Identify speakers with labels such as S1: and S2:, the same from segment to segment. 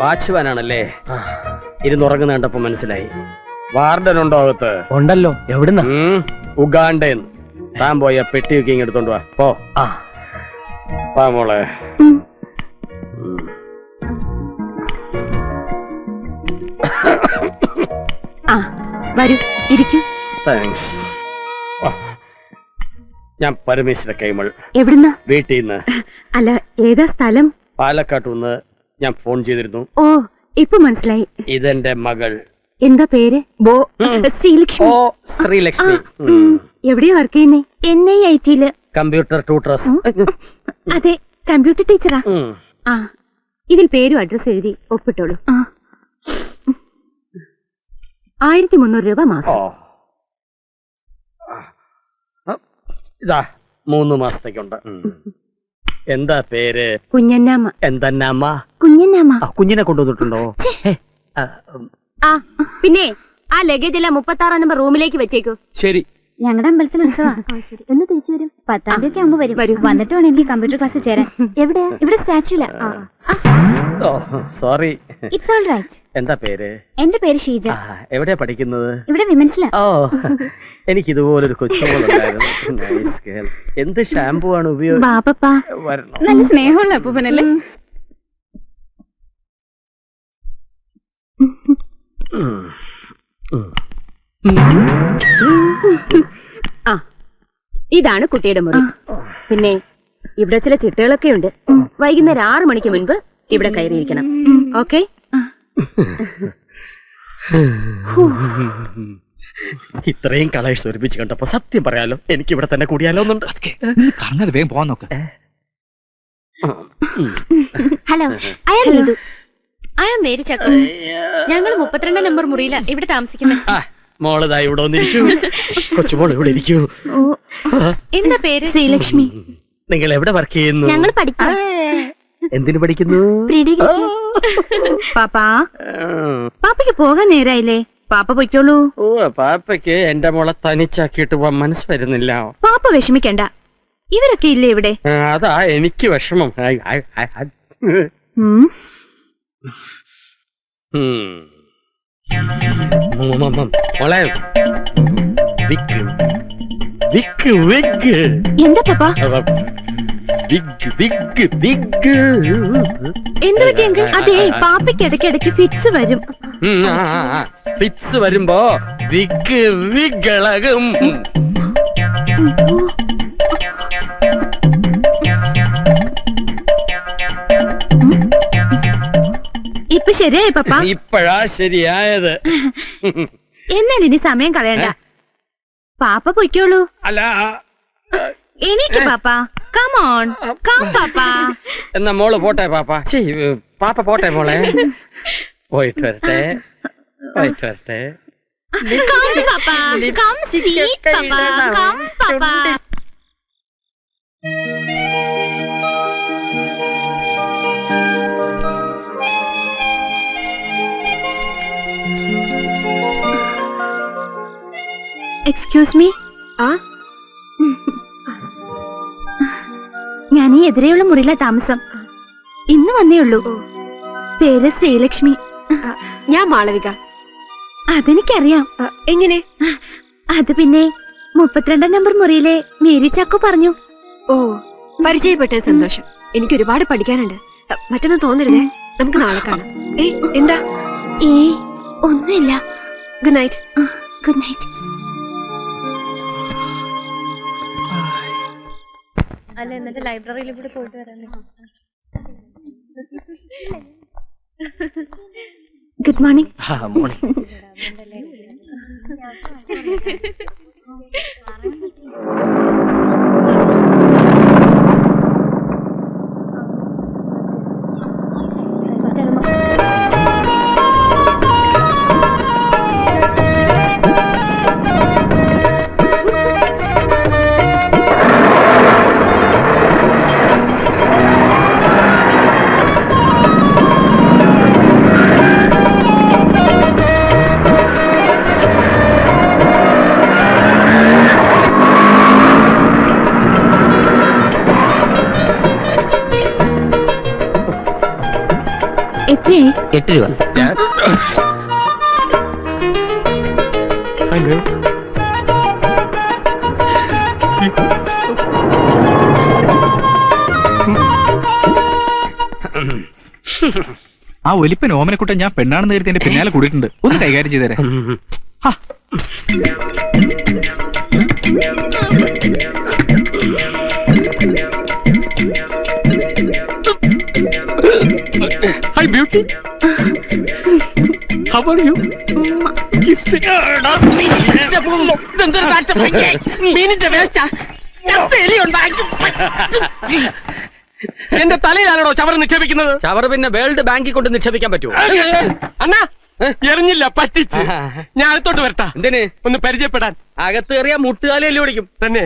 S1: വാച്ച്മാനാണല്ലേ? ഇരുന്നുറങ്ങുന്ന കണ്ടപ്പോ മനസ്സിലായി. വാർഡൻ ഉണ്ടോ അകത്ത്?
S2: ഉണ്ടല്ലോ. എവിടുന്ന?
S1: ഉഗാണ്ടേന്ന്. താൻ പോയ പെട്ടിയൊക്കെ ഇങ്ങ് എടുത്തോണ്ട് വാ. പോ. വാ മോളെ.
S3: വരൂ, ഇരിക്കൂ.
S1: താങ്ക്സ്. ഞാൻ പരമേശ്വര കൈമൾ.
S3: എവിടുന്ന?
S1: വീട്ടിൽ നിന്ന്.
S3: അല്ല, ഏതാ സ്ഥലം?
S1: പാലക്കാട്ടുനിന്ന് ഞാൻ ഫോൺ ചെയ്തിരുന്നു.
S3: ഓ, ഇപ്പൊ മനസ്സിലായി.
S1: ഇതെന്റെ മകൾ.
S3: എന്താ പേര്? ശ്രീലക്ഷ്മി.
S1: ഓ, ശ്രീലക്ഷ്മി.
S3: എവിടെയാ വർക്ക് ചെയ്യുന്നേ? NIIT-ല്
S1: കമ്പ്യൂട്ടർ ട്യൂട്ടേഴ്സ്.
S3: അതെ, കമ്പ്യൂട്ടർ ടീച്ചറാ. ആ, ഇതിൽ പേരും അഡ്രസ് എഴുതി ഒപ്പിട്ടോളൂ. 1300 രൂപ മാസം.
S1: ഇതാ 3 മാസത്തേക്കുണ്ട്. എന്താ പേര്?
S3: കുഞ്ഞന്നാമ്മ.
S1: എന്തന്നാമ്മ?
S3: കുഞ്ഞന്നാമ്മ.
S1: കുഞ്ഞിനെ കൊണ്ടുവന്നിട്ടുണ്ടോ?
S3: ആ, പിന്നെ ആ ലഗേജ് എല്ലാം 36 നമ്പർ റൂമിലേക്ക് വെച്ചേക്കൂ.
S1: ശരി.
S4: ഞങ്ങളുടെ അമ്പലത്തിൽ ഉത്സവാ. എന്ന് തിരിച്ചു വരും. 10-ാം തീയതി ആകുമ്പോ വരും. വന്നിട്ട് വേണം എനിക്ക് കമ്പ്യൂട്ടർ ക്ലാസ്സിൽ ചേരാൻ. എവിടെയാ? ഇവിടെ സ്റ്റാച്യൂല.
S1: സോറി.
S4: It's all right.
S1: എന്താ പേര്?
S4: എന്റെ പേര് ഷീജ.
S1: എവിടെയാ പഠിക്കുന്നത്?
S4: ഇവിടെ വിമൻസിലാ.
S1: ഓ, എനിക്ക് ഇതുപോലൊരു കൊച്ചുമോളുണ്ടായിരുന്നു. എന്ത് ഷാമ്പു ആണ് ഉപയോഗിക്കുന്നത്?
S4: നല്ല സ്നേഹമുള്ള അപ്പൂപ്പനല്ലേ?
S3: ആ, ഇതാണ് കുട്ടിയുടെ മുറി. പിന്നെ ഇവിടെ ചില ചിട്ടകളൊക്കെ ഉണ്ട്. വൈകുന്നേരം 6 മണിക്ക് മുൻപ് ഇവിടെ കയറിയിരിക്കണം. ഓക്കെ?
S1: ഇത്രയും കളേഴ്സ് ഒരുമിച്ച് കണ്ടപ്പോ സത്യം പറയാലോ എനിക്ക് ഇവിടെ തന്നെ കൂടിയാലോ എന്നുണ്ട്.
S2: വേഗം പോവാൻ നോക്ക്.
S4: Hello,
S3: I am Mary Chakku. ഞങ്ങൾ 32 നമ്പർ മുറിയിലാ ഇവിടെ താമസിക്കുന്നത്.
S1: മോളതാ ഇവിടെ വന്നിരിക്കൂ. കൊച്ചുമോൾ ഇവിടെ ഇരിക്കൂ.
S3: എന്താ പേര്? ശ്രീലക്ഷ്മി.
S1: നിങ്ങൾ എവിടെ വർക്ക് ചെയ്യുന്നു?
S4: ഞങ്ങൾ പഠിക്കാം.
S1: എന്തിനു പഠിക്കുന്നു?
S3: പാപ്പയ്ക്ക് പോകാൻ നേരായില്ലേ? പാപ്പ പൊയ്ക്കോളൂ.
S1: ഓ, പാപ്പയ്ക്ക് എന്റെ മോളെ തനിച്ചാക്കിയിട്ട് പോവാൻ മനസ്സ് വരുന്നില്ല.
S3: പാപ്പ വിഷമിക്കണ്ട, ഇവരൊക്കെ ഇല്ലേ ഇവിടെ?
S1: അതാ എനിക്ക് വിഷമം. മോളെ,
S3: എന്താ പാപ്പ? എന്ത് പറ്റിയെങ്കിൽ? അതെ, പാപ്പയ്ക്ക് ഇടയ്ക്കിടയ്ക്ക് ഫിറ്റ്സ് വരും.
S1: ഫിറ്റ്സ് വരുമ്പോ വിഗ് വികളകും.
S3: ഇപ്പൊ ശരിയായി പപ്പ?
S1: ഇപ്പഴാ ശരിയായത്.
S3: എന്നാൽ ഇനി സമയം കളയണ്ട, പാപ്പ പൊയ്ക്കോളൂ.
S1: അല്ല,
S3: എനിക്ക് പാപ്പ. കം ഓൺ, കം പാപ്പ.
S1: എന്നാ മോള് പോട്ടെ പാപ്പ. പാപ്പ പോട്ടെ മോളെ. പോയിട്ട് വരട്ടെ, പോയിട്ട് വരട്ടെ.
S3: കം പാപ്പ, കം സ്വീറ്റ് പാപ്പ, കം പാപ്പ. Excuse me. ഞാൻ ഈ എതിരെയുള്ള മുറിയിലെ താമസം. ഇന്ന് വന്നേ ഉള്ളൂ. പേര് ശ്രീലക്ഷ്മി. ഞാൻ മാളവിക. അതെനിക്കറിയാം. എങ്ങനെ? അത് പിന്നെ 32 നമ്പർ മുറിയിലെ മേരി ചക്കു പറഞ്ഞു. ഓ, പരിചയപ്പെട്ട സന്തോഷം. എനിക്ക് ഒരുപാട് പഠിക്കാനുണ്ട്. മറ്റൊന്നും തോന്നരുതേ. നമുക്ക് നാളെ കാണാം. എന്താ? ഒന്നുമില്ല. Good night. Good night. അല്ല, എന്നിട്ട് ലൈബ്രറിയിൽ കൂടെ പോയിട്ട് വരാൻ. Good morning.
S1: മോർണിംഗ്.
S2: 8 രൂപ. ആ ഒലിപ്പൻ ഓമനക്കുട്ടൻ ഞാൻ പെണ്ണാണെന്ന് കരുതി എന്റെ പിന്നാലെ കൂടിയിട്ടുണ്ട്. ഒന്ന് കൈകാര്യം ചെയ്തേരെ.
S1: Hi beauty. How are you? എന്റെ തലയിലാണോ ചവറ് നിക്ഷേപിക്കുന്നത്? ചവറ് പിന്നെ വേൾഡ് ബാങ്കിൽ കൊണ്ട് നിക്ഷേപിക്കാൻ പറ്റുമോ? അണ്ണാ എറിഞ്ഞില്ല, പറ്റിച്ച്. ഞാൻ അകത്തോട്ട് വരട്ടാ. എന്തിന്? ഒന്ന് പരിചയപ്പെടാൻ. അകത്ത് കയറിയാ മുട്ടുകാലല്ലേ ഓടിക്കും തന്നെ.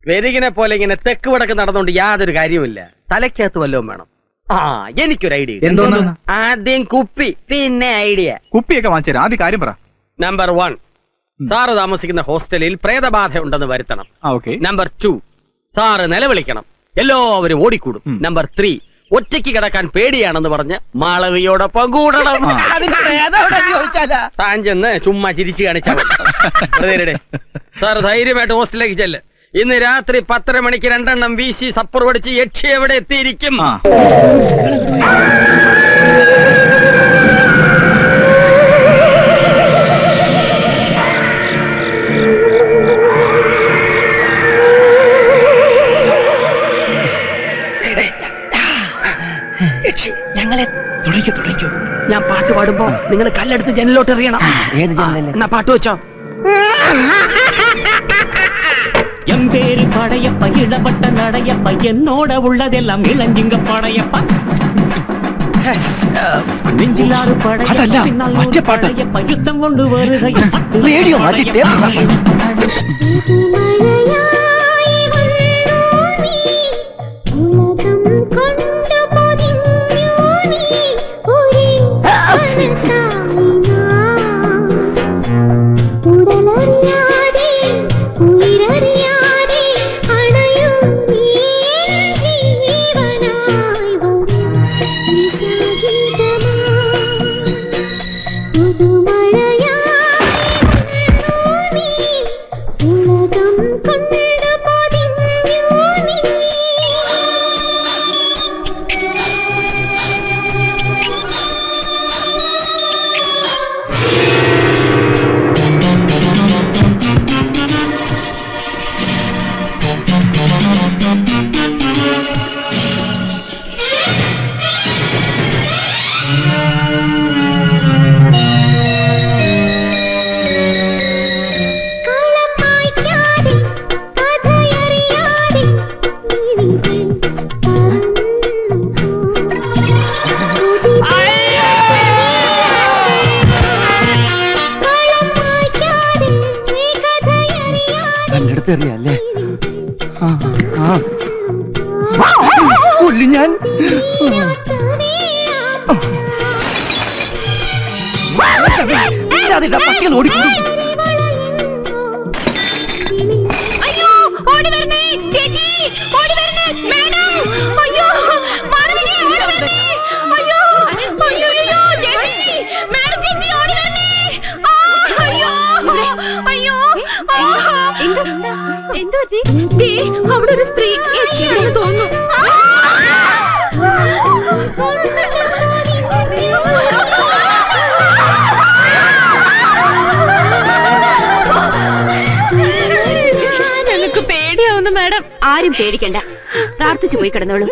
S1: വെരികിനെ പോലെ ഇങ്ങനെ തെക്ക് വടക്ക് നടന്നുകൊണ്ട് യാതൊരു കാര്യമില്ല. തലയ്ക്കകത്ത് വല്ലതും വേണം. എനിക്കൊരു ഐഡിയ.
S2: എന്തോന്ന്?
S1: ആദ്യം കുപ്പി, പിന്നെ ഐഡിയ.
S2: കുപ്പിയൊക്കെ വാങ്ങിച്ചു ആദ്യം കാര്യം പറ.
S1: നമ്പർ 1, സാറ് താമസിക്കുന്ന ഹോസ്റ്റലിൽ പ്രേതബാധ ഉണ്ടെന്ന് വരുത്തണം. നമ്പർ 2, സാറ് നിലവിളിക്കണം, എല്ലാവരും ഓടിക്കൂടും. നമ്പർ 3, ഒറ്റയ്ക്ക് കിടക്കാൻ പേടിയാണെന്ന് പറഞ്ഞ് മാളവിയോടൊപ്പം കൂടണം. താൻ ചെന്ന് ചുമ്മാ ചിരിച്ചു കാണിച്ചാൽ സാർ ധൈര്യമായിട്ട് ഹോസ്റ്റലിലേക്ക് ചെല്ല്. ഇന്ന് രാത്രി 10:30 മണിക്ക് 2 എണ്ണം വീശി സപ്പർ പഠിച്ച് യക്ഷി എവിടെ എത്തിയിരിക്കും.
S2: ഞങ്ങളെ തുടങ്ങിക്കോ.
S1: ഞാൻ പാട്ട് പാടുമ്പോ നിങ്ങൾ കല്ലെടുത്ത് ജനലിലോട്ട് എറിയണം.
S2: ഏത് ജനലല്ലേ?
S1: എന്നാ പാട്ട് വെച്ചോ.
S5: என் பேரு படையப்ப, இளவட்ட நடையப்ப, என்னோட உள்ளதெல்லாம் இளஞ்சிங்க படையப்ப. நெஞ்சிலாறு படையப்ப, பின்னால் படையப்ப, யுத்தம் கொண்டு வருகையும்
S2: അറിയാല്ലേ? കൊല്ലി ഞാൻ. പട്ടികൾ ഓടിക്കൊണ്ടു.
S3: അവിടെ ഒരു സ്ത്രീ തോന്നുന്നു. ഞങ്ങൾക്ക് പേടിയാവുന്നു മാഡം. ആരും പേടിക്കണ്ട, പ്രാർത്ഥിച്ചു പോയി കിടന്നോളൂ.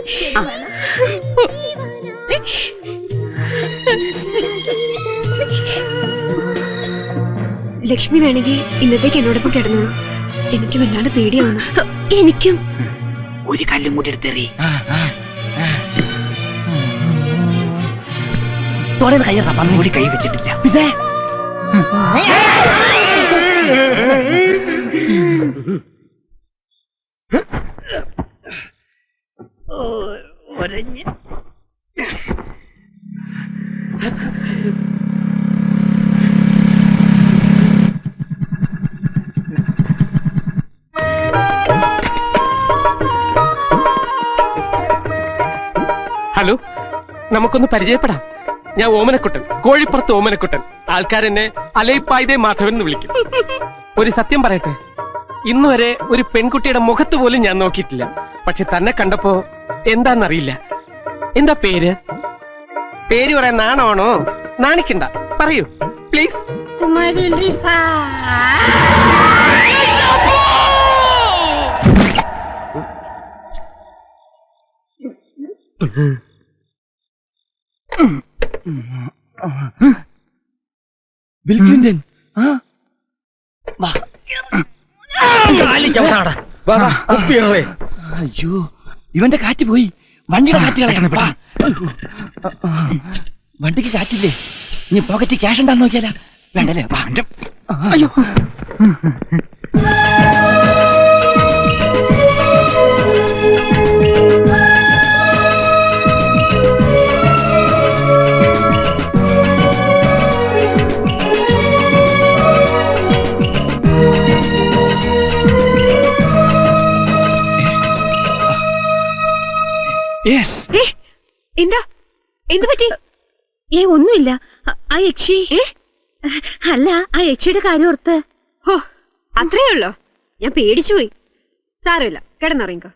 S3: ലക്ഷ്മി വേണമെങ്കിൽ ഇന്നത്തേക്ക് എന്നോടൊപ്പം കിടന്നോളൂ. എനിക്ക് വല്ലാണ്ട് പേടിയാവുന്നു. എനിക്കും.
S2: ഒരു കല്ലും കൂടി എടുത്തേറി. തോടെ കയ്യറ പന്നി കൂടി കൈ വെച്ചിട്ടില്ല. പിന്നെ
S6: ഹലോ, നമുക്കൊന്ന് പരിചയപ്പെടാം. ഞാൻ ഓമനക്കുട്ടൻ, കോഴിപ്പുറത്ത് ഓമനക്കുട്ടൻ. ആൾക്കാരെന്നെ അലൈപ്പായതേ മാധവൻ എന്ന് വിളിക്കും. ഒരു സത്യം പറയട്ടെ, ഇന്നുവരെ ഒരു പെൺകുട്ടിയുടെ മുഖത്ത് പോലും ഞാൻ നോക്കിയിട്ടില്ല. പക്ഷെ തന്നെ കണ്ടപ്പോ എന്താന്നറിയില്ല. എന്താ പേര്? പേര് പറയാൻ നാണമാണോ? നാണിക്കണ്ട, പറയൂ പ്ലീസ്.
S2: Bill Clinton. അയ്യോ, ഇവന്റെ കാറ്റ് പോയി. വണ്ടിയുടെ കാറ്റ് കളയണം. വണ്ടിക്ക് കാറ്റില്ലേ? ഇനി പോക്കറ്റ് ക്യാഷ് ഉണ്ടാന്ന് നോക്കിയാലോ? വേണ്ടല്ലേ? അയ്യോ,
S3: എന്താ എന്ത് പറ്റി? ഒന്നുമില്ല. ആ യക്ഷി അല്ല, ആ യക്ഷിയുടെ കാര്യം ഓർത്ത്.
S7: അത്രേ ഉള്ളോ? ഞാൻ പേടിച്ചു പോയി. സാരമില്ല, കിടന്നുറങ്ങിക്കോ.